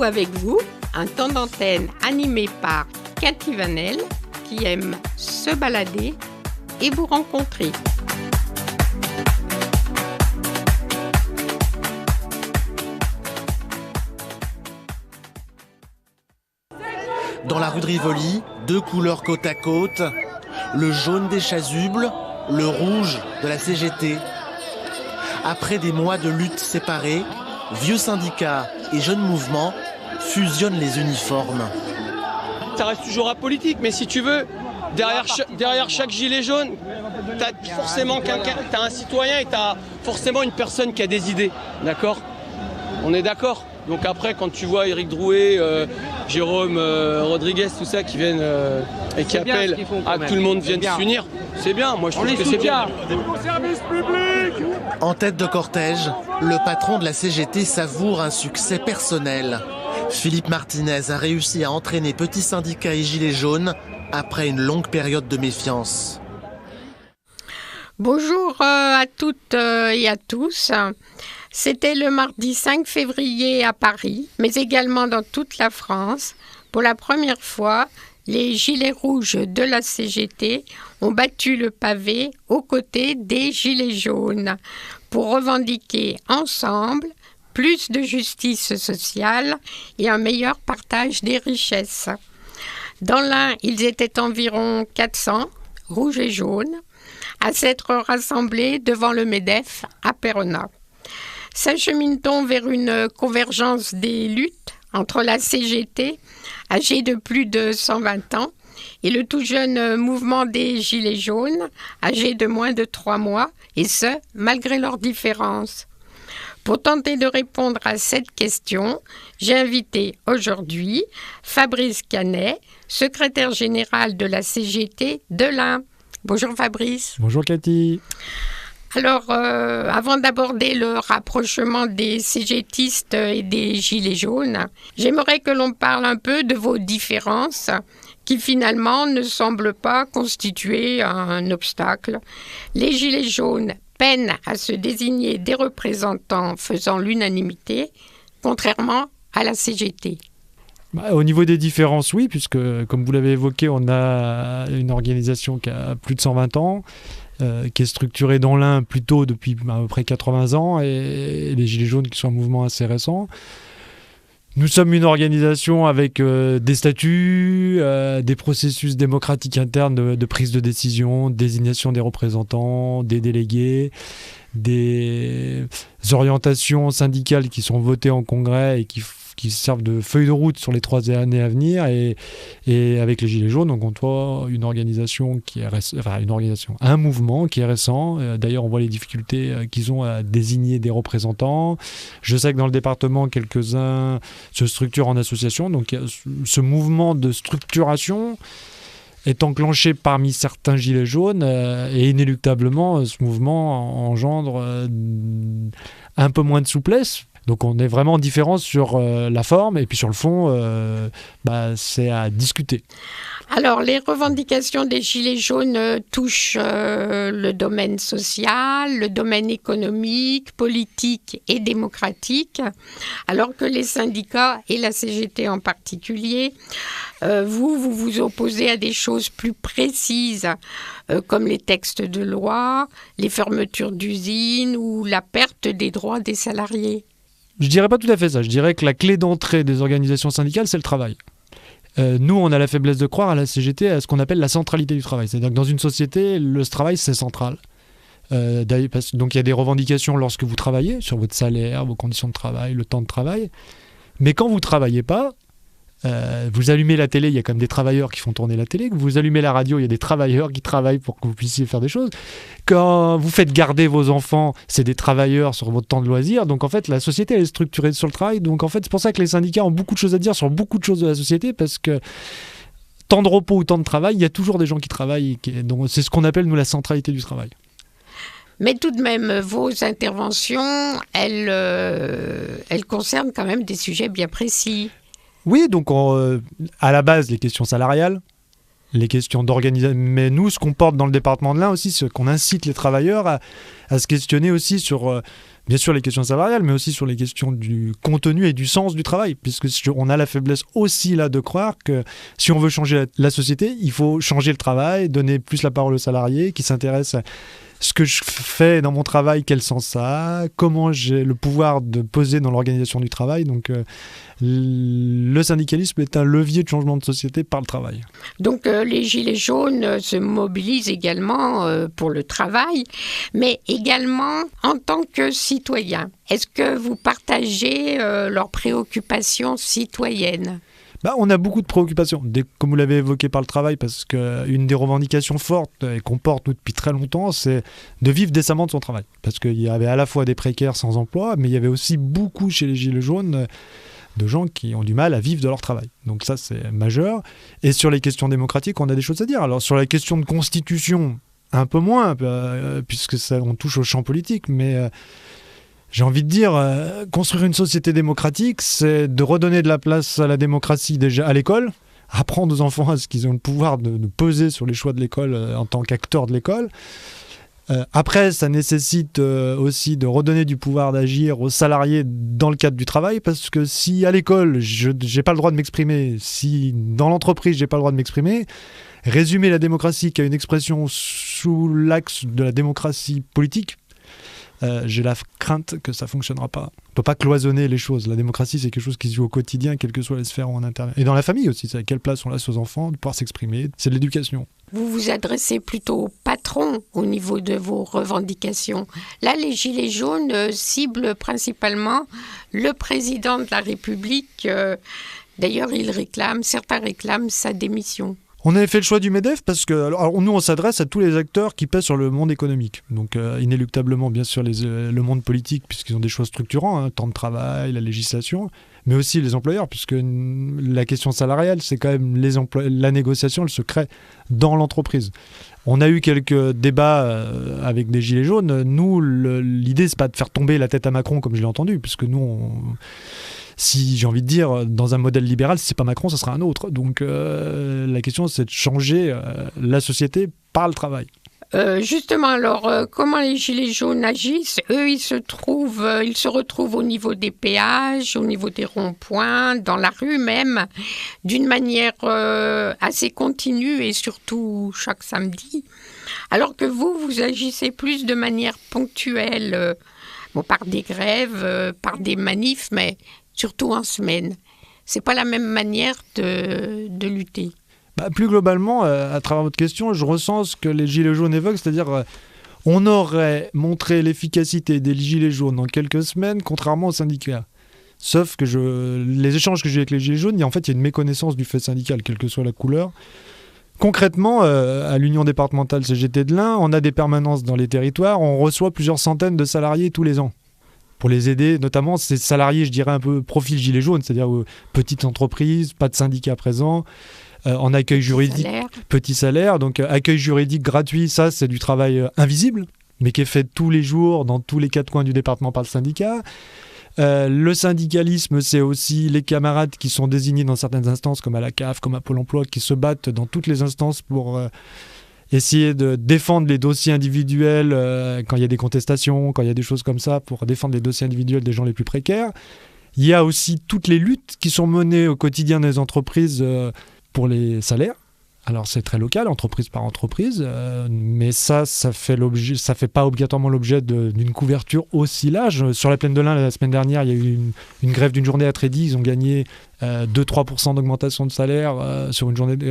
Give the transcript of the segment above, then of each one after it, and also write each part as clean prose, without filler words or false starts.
avec vous, un temps d'antenne animé par Cathy Vanel qui aime se balader et vous rencontrer. Dans la rue de Rivoli, 2 couleurs côte à côte, le jaune des chasubles, le rouge de la CGT. Après des mois de lutte séparée, vieux syndicats et jeunes mouvements fusionnent les uniformes. Ça reste toujours apolitique, mais si tu veux, derrière chaque gilet jaune, t'as forcément quelqu'un, t'as un citoyen et t'as forcément une personne qui a des idées, d'accord ? On est d'accord ? Donc après, quand tu vois Éric Drouet, Jérôme Rodriguez, tout ça, qui viennent et qui appellent à que tout le monde vienne s'unir, c'est bien, moi je trouve que c'est bien. En tête de cortège, le patron de la CGT savoure un succès personnel. Philippe Martinez a réussi à entraîner petits syndicats et gilets jaunes après une longue période de méfiance. Bonjour à toutes et à tous. C'était le mardi 5 février à Paris, mais également dans toute la France. Pour la première fois, les gilets rouges de la CGT ont battu le pavé aux côtés des gilets jaunes pour revendiquer ensemble plus de justice sociale et un meilleur partage des richesses. Dans l'Ain, ils étaient environ 400, rouges et jaunes, à s'être rassemblés devant le MEDEF à Péronne. S'achemine-t-on vers une convergence des luttes entre la CGT, âgée de plus de 120 ans, et le tout jeune mouvement des Gilets jaunes, âgé de moins de 3 mois, et ce, malgré leurs différences? Pour tenter de répondre à cette question, j'ai invité aujourd'hui Fabrice Canet, secrétaire général de la CGT de l'Ain. Bonjour Fabrice. Bonjour Cathy. Alors, avant d'aborder le rapprochement des CGTistes et des Gilets jaunes, j'aimerais que l'on parle un peu de vos différences qui finalement ne semblent pas constituer un obstacle. Les Gilets jaunes peinent à se désigner des représentants faisant l'unanimité, contrairement à la CGT. Au niveau des différences, oui, puisque, comme vous l'avez évoqué, on a une organisation qui a plus de 120 ans, qui est structurée dans l'Ain plutôt depuis à peu près 80 ans, et les Gilets jaunes qui sont un mouvement assez récent. Nous sommes une organisation avec des statuts, des processus démocratiques internes de prise de décision, désignation des représentants, des délégués, des orientations syndicales qui sont votées en congrès et qui servent de feuille de route sur les 3 années à venir, et avec les Gilets jaunes, on voit une organisation un mouvement qui est récent. D'ailleurs, on voit les difficultés qu'ils ont à désigner des représentants. Je sais que dans le département, quelques-uns se structurent en association, donc ce mouvement de structuration est enclenché parmi certains Gilets jaunes, et inéluctablement, ce mouvement engendre un peu moins de souplesse. Donc on est vraiment en différence sur la forme, et puis sur le fond, c'est à discuter. Alors les revendications des Gilets jaunes touchent le domaine social, le domaine économique, politique et démocratique, alors que les syndicats et la CGT en particulier, vous opposez à des choses plus précises, comme les textes de loi, les fermetures d'usines ou la perte des droits des salariés. Je dirais pas tout à fait ça. Je dirais que la clé d'entrée des organisations syndicales, c'est le travail. Nous, on a la faiblesse de croire à la CGT à ce qu'on appelle la centralité du travail. C'est-à-dire que dans une société, le travail, c'est central. Donc il y a des revendications lorsque vous travaillez, sur votre salaire, vos conditions de travail, le temps de travail. Mais quand vous ne travaillez pas, vous allumez la télé, il y a quand même des travailleurs qui font tourner la télé. Vous allumez la radio, il y a des travailleurs qui travaillent pour que vous puissiez faire des choses. Quand vous faites garder vos enfants, c'est des travailleurs sur votre temps de loisir. Donc en fait, la société, elle est structurée sur le travail. Donc en fait, c'est pour ça que les syndicats ont beaucoup de choses à dire sur beaucoup de choses de la société, parce que temps de repos ou temps de travail, il y a toujours des gens qui travaillent. Donc c'est ce qu'on appelle, nous, la centralité du travail. Mais tout de même, vos interventions, elles concernent quand même des sujets bien précis. Oui, donc à la base, les questions salariales, les questions d'organisation. Mais nous, ce qu'on porte dans le département de l'Ain aussi, c'est qu'on incite les travailleurs à se questionner aussi sur bien sûr les questions salariales, mais aussi sur les questions du contenu et du sens du travail, puisque on a la faiblesse aussi là de croire que si on veut changer la société, il faut changer le travail, donner plus la parole aux salariés qui s'intéressent à ce que je fais dans mon travail, quel sens ça a, comment j'ai le pouvoir de peser dans l'organisation du travail. Donc le syndicalisme est un levier de changement de société par le travail. Donc les Gilets jaunes se mobilisent également pour le travail, mais également en tant que citoyens. Est-ce que vous partagez leurs préoccupations citoyennes ? On a beaucoup de préoccupations, comme vous l'avez évoqué par le travail, parce qu'une des revendications fortes et qu'on porte nous depuis très longtemps, c'est de vivre décemment de son travail. Parce qu'il y avait à la fois des précaires sans emploi, mais il y avait aussi beaucoup chez les Gilets jaunes de gens qui ont du mal à vivre de leur travail. Donc ça, c'est majeur. Et sur les questions démocratiques, on a des choses à dire. Alors sur la question de constitution, un peu moins, puisque on touche au champ politique, mais... j'ai envie de dire, construire une société démocratique, c'est de redonner de la place à la démocratie déjà à l'école, apprendre aux enfants à ce qu'ils ont le pouvoir de peser sur les choix de l'école en tant qu'acteurs de l'école. Après, ça nécessite aussi de redonner du pouvoir d'agir aux salariés dans le cadre du travail, parce que si à l'école, je n'ai pas le droit de m'exprimer, si dans l'entreprise, je n'ai pas le droit de m'exprimer, résumer la démocratie qui a une expression sous l'axe de la démocratie politique, j'ai la crainte que ça ne fonctionnera pas. On ne peut pas cloisonner les choses. La démocratie, c'est quelque chose qui se joue au quotidien, quelles que soient les sphères où on intervient. Et dans la famille aussi, c'est à quelle place on laisse aux enfants de pouvoir s'exprimer. C'est de l'éducation. Vous vous adressez plutôt au patron au niveau de vos revendications. Là, les Gilets jaunes ciblent principalement le président de la République. D'ailleurs, certains réclament sa démission. On avait fait le choix du MEDEF parce que alors, nous, on s'adresse à tous les acteurs qui pèsent sur le monde économique. Donc, inéluctablement, bien sûr, le monde politique, puisqu'ils ont des choix structurants, temps de travail, la législation, mais aussi les employeurs, puisque la question salariale, c'est quand même la négociation, elle se crée dans l'entreprise. On a eu quelques débats avec des Gilets jaunes. Nous, l'idée, c'est pas de faire tomber la tête à Macron, comme je l'ai entendu, puisque nous, si j'ai envie de dire, dans un modèle libéral, si c'est pas Macron, ça sera un autre. Donc la question, c'est de changer la société par le travail. Justement, alors, comment les Gilets jaunes agissent ? Eux, ils se retrouvent au niveau des péages, au niveau des ronds-points, dans la rue même, d'une manière assez continue et surtout chaque samedi. Alors que vous agissez plus de manière ponctuelle, par des grèves, par des manifs, mais surtout en semaine. C'est pas la même manière de lutter. Plus globalement, à travers votre question, je ressens ce que les Gilets jaunes évoquent, c'est-à-dire on aurait montré l'efficacité des Gilets jaunes en quelques semaines, contrairement aux syndicats. Sauf que les échanges que j'ai eu avec les Gilets jaunes, il y a une méconnaissance du fait syndical, quelle que soit la couleur. Concrètement, à l'Union départementale CGT de l'Ain, on a des permanences dans les territoires, on reçoit plusieurs centaines de salariés tous les ans. Pour les aider, notamment ces salariés, je dirais un peu profil gilet jaune, c'est-à-dire petite entreprise, pas de syndicat présent, en accueil juridique, petit salaire, donc accueil juridique gratuit, ça c'est du travail invisible, mais qui est fait tous les jours dans tous les quatre coins du département par le syndicat. Le syndicalisme, c'est aussi les camarades qui sont désignés dans certaines instances, comme à la CAF, comme à Pôle emploi, qui se battent dans toutes les instances pour essayer de défendre les dossiers individuels quand il y a des contestations, quand il y a des choses comme ça, pour défendre les dossiers individuels des gens les plus précaires. Il y a aussi toutes les luttes qui sont menées au quotidien des entreprises pour les salaires. Alors c'est très local, entreprise par entreprise, mais ça fait pas obligatoirement l'objet d'une couverture aussi large. Sur la plaine de l'Ain, la semaine dernière, il y a eu une grève d'une journée à Trédi, ils ont gagné 2-3% d'augmentation de salaire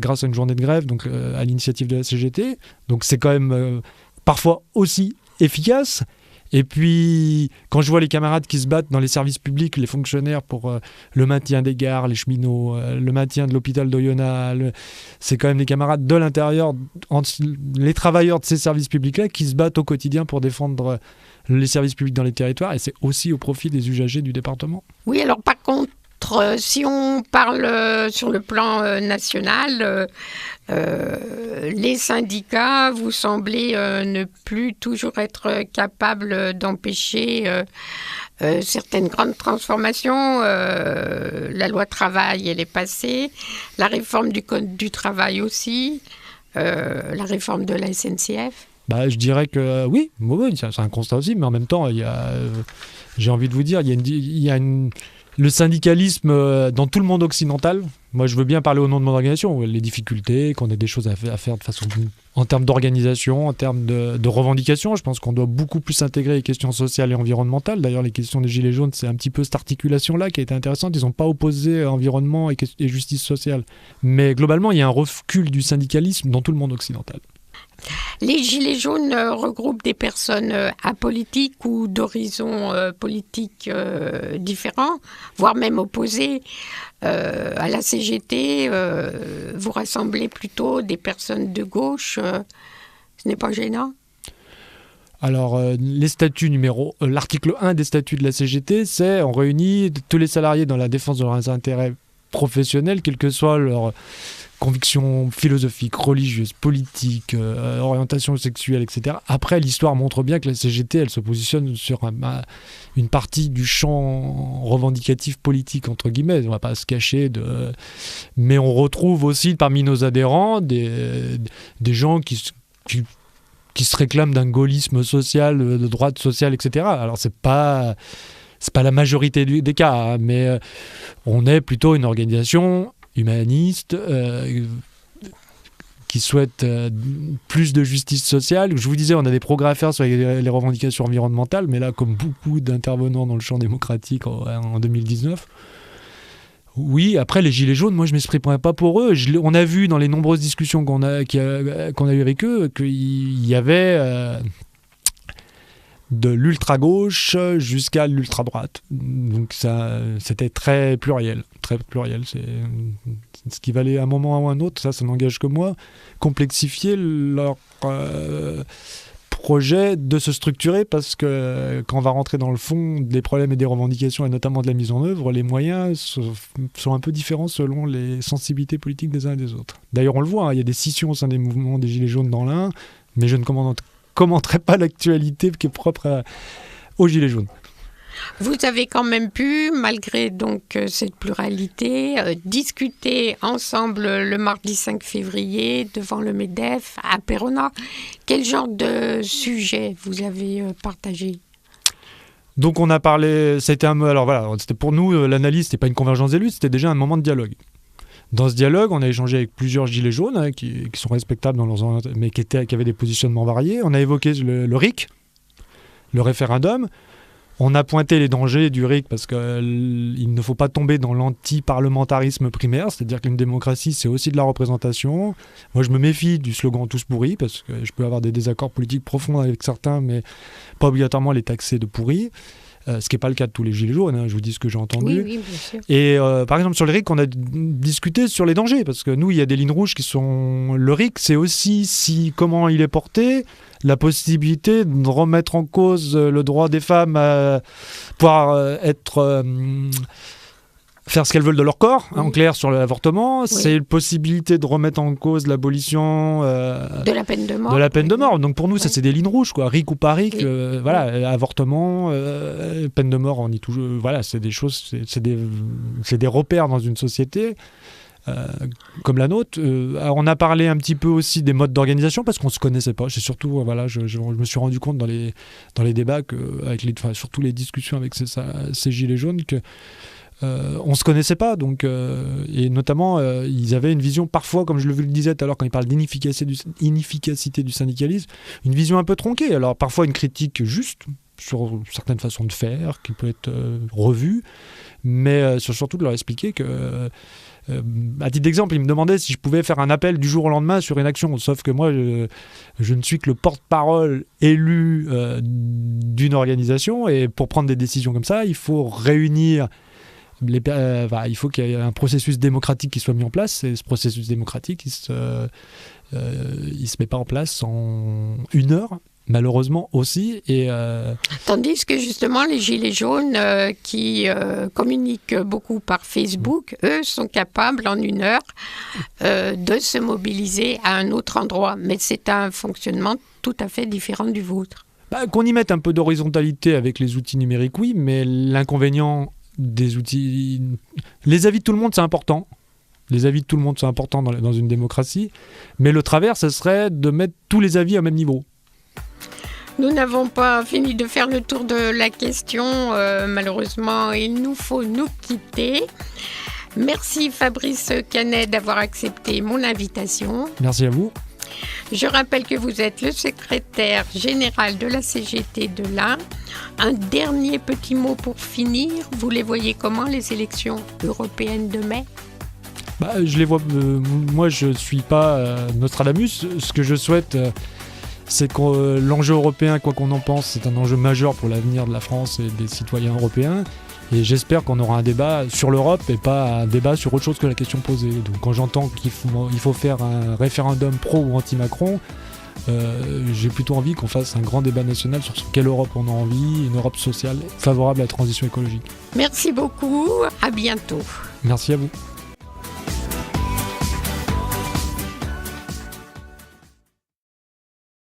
grâce à une journée de grève, donc à l'initiative de la CGT. Donc c'est quand même parfois aussi efficace. Et puis, quand je vois les camarades qui se battent dans les services publics, les fonctionnaires pour le maintien des gares, les cheminots, le maintien de l'hôpital d'Oyonnax, c'est quand même les camarades de l'intérieur, les travailleurs de ces services publics-là qui se battent au quotidien pour défendre les services publics dans les territoires. Et c'est aussi au profit des usagers du département. Oui, alors par contre, si on parle sur le plan national, les syndicats, vous semblez ne plus toujours être capables d'empêcher certaines grandes transformations. La loi travail, elle est passée. La réforme du code du travail aussi. La réforme de la SNCF. Je dirais que oui, c'est un constat aussi, mais en même temps, j'ai envie de vous dire, le syndicalisme dans tout le monde occidental. Moi, je veux bien parler au nom de mon organisation, les difficultés, qu'on ait des choses à faire de façon, en termes d'organisation, en termes de revendication. Je pense qu'on doit beaucoup plus intégrer les questions sociales et environnementales. D'ailleurs, les questions des Gilets jaunes, c'est un petit peu cette articulation-là qui a été intéressante. Ils n'ont pas opposé environnement et justice sociale. Mais globalement, il y a un recul du syndicalisme dans tout le monde occidental. Les Gilets jaunes regroupent des personnes apolitiques ou d'horizons politiques différents, voire même opposés. À la CGT, vous rassemblez plutôt des personnes de gauche. Ce n'est pas gênant ? Alors, l'article 1 des statuts de la CGT, c'est on réunit tous les salariés dans la défense de leurs intérêts professionnels, quelle que soit leur convictions philosophiques, religieuses, politiques, orientation sexuelle, etc. Après, l'histoire montre bien que la CGT, elle se positionne sur une partie du champ revendicatif politique, entre guillemets. On ne va pas se cacher mais on retrouve aussi parmi nos adhérents des gens qui se réclament d'un gaullisme social, de droite sociale, etc. Alors, c'est pas la majorité des cas, hein, mais on est plutôt une organisation humaniste, qui souhaitent plus de justice sociale. Je vous disais, on a des progrès à faire sur les revendications environnementales, mais là, comme beaucoup d'intervenants dans le champ démocratique en 2019, oui, après les Gilets jaunes, moi je ne m'exprimerai pas pour eux. On a vu dans les nombreuses discussions qu'on a eues avec eux qu'il y avait de l'ultra-gauche jusqu'à l'ultra-droite. Donc ça, c'était très pluriel. Très pluriel. C'est ce qui valait à un moment ou à un autre, ça n'engage que moi, complexifier leur projet de se structurer, parce que quand on va rentrer dans le fond des problèmes et des revendications, et notamment de la mise en œuvre, les moyens sont un peu différents selon les sensibilités politiques des uns et des autres. D'ailleurs, on le voit, hein, il y a des scissions au sein des mouvements des Gilets jaunes dans l'un, mais je ne commenterai pas l'actualité qui est propre aux Gilets jaunes. Vous avez quand même pu, malgré donc cette pluralité, discuter ensemble le mardi 5 février devant le MEDEF à Péronne. Quel genre de sujet vous avez partagé ? Donc on a parlé, c'était pour nous, l'analyse, c'était pas une convergence des luttes, c'était déjà un moment de dialogue. Dans ce dialogue, on a échangé avec plusieurs gilets jaunes, hein, qui sont respectables dans leurs orientations, mais qui avaient des positionnements variés. On a évoqué le RIC, le référendum. On a pointé les dangers du RIC parce qu'il ne faut pas tomber dans l'anti-parlementarisme primaire, c'est-à-dire qu'une démocratie, c'est aussi de la représentation. Moi, je me méfie du slogan « tous pourris » parce que je peux avoir des désaccords politiques profonds avec certains, mais pas obligatoirement les taxer de pourris. Ce qui n'est pas le cas de tous les gilets jaunes, hein, je vous dis ce que j'ai entendu. Oui, bien sûr. Et par exemple, sur le RIC, on a discuté sur les dangers, parce que nous, il y a des lignes rouges qui sont... Le RIC, c'est aussi comment il est porté, la possibilité de remettre en cause le droit des femmes à pouvoir faire ce qu'elles veulent de leur corps, hein, en clair, sur l'avortement. Oui. C'est une possibilité de remettre en cause l'abolition de la peine de mort. De la peine de mort. Donc pour nous, ça, c'est des lignes rouges, quoi. RIC ou pas RIC, avortement, peine de mort, on y touche. Voilà, c'est des choses, c'est des repères dans une société comme la nôtre. On a parlé un petit peu aussi des modes d'organisation, parce qu'on ne se connaissait pas. C'est surtout, je me suis rendu compte dans les débats, surtout les discussions avec ces gilets jaunes, que on ne se connaissait pas, donc, et notamment ils avaient une vision parfois, comme je le disais tout à l'heure quand ils parlent d'inefficacité du syndicalisme, une vision un peu tronquée. Alors parfois une critique juste sur certaines façons de faire qui peut être revue, mais surtout de leur expliquer que à titre d'exemple, ils me demandaient si je pouvais faire un appel du jour au lendemain sur une action, sauf que moi je ne suis que le porte-parole élu d'une organisation, et pour prendre des décisions comme ça, il faut réunir il faut qu'il y ait un processus démocratique qui soit mis en place, et ce processus démocratique, il se met pas en place en 1 heure, malheureusement aussi. Tandis que justement les gilets jaunes qui communiquent beaucoup par Facebook, eux sont capables en 1 heure de se mobiliser à un autre endroit, mais c'est un fonctionnement tout à fait différent du vôtre. Qu'on y mette un peu d'horizontalité avec les outils numériques, oui, mais l'inconvénient des outils... Les avis de tout le monde, c'est important. Les avis de tout le monde sont importants dans une démocratie. Mais le travers, ce serait de mettre tous les avis au même niveau. Nous n'avons pas fini de faire le tour de la question. Malheureusement, il nous faut nous quitter. Merci Fabrice Canet d'avoir accepté mon invitation. Merci à vous. Je rappelle que vous êtes le secrétaire général de la CGT de l'Ain. Un dernier petit mot pour finir. Vous les voyez comment, les élections européennes de mai ? Je les vois. Moi, je ne suis pas Nostradamus. Ce que je souhaite, c'est que l'enjeu européen, quoi qu'on en pense, c'est un enjeu majeur pour l'avenir de la France et des citoyens européens. Et j'espère qu'on aura un débat sur l'Europe et pas un débat sur autre chose que la question posée. Donc quand j'entends qu'il faut faire un référendum pro ou anti-Macron, j'ai plutôt envie qu'on fasse un grand débat national sur quelle Europe on a envie, une Europe sociale favorable à la transition écologique. Merci beaucoup, à bientôt. Merci à vous.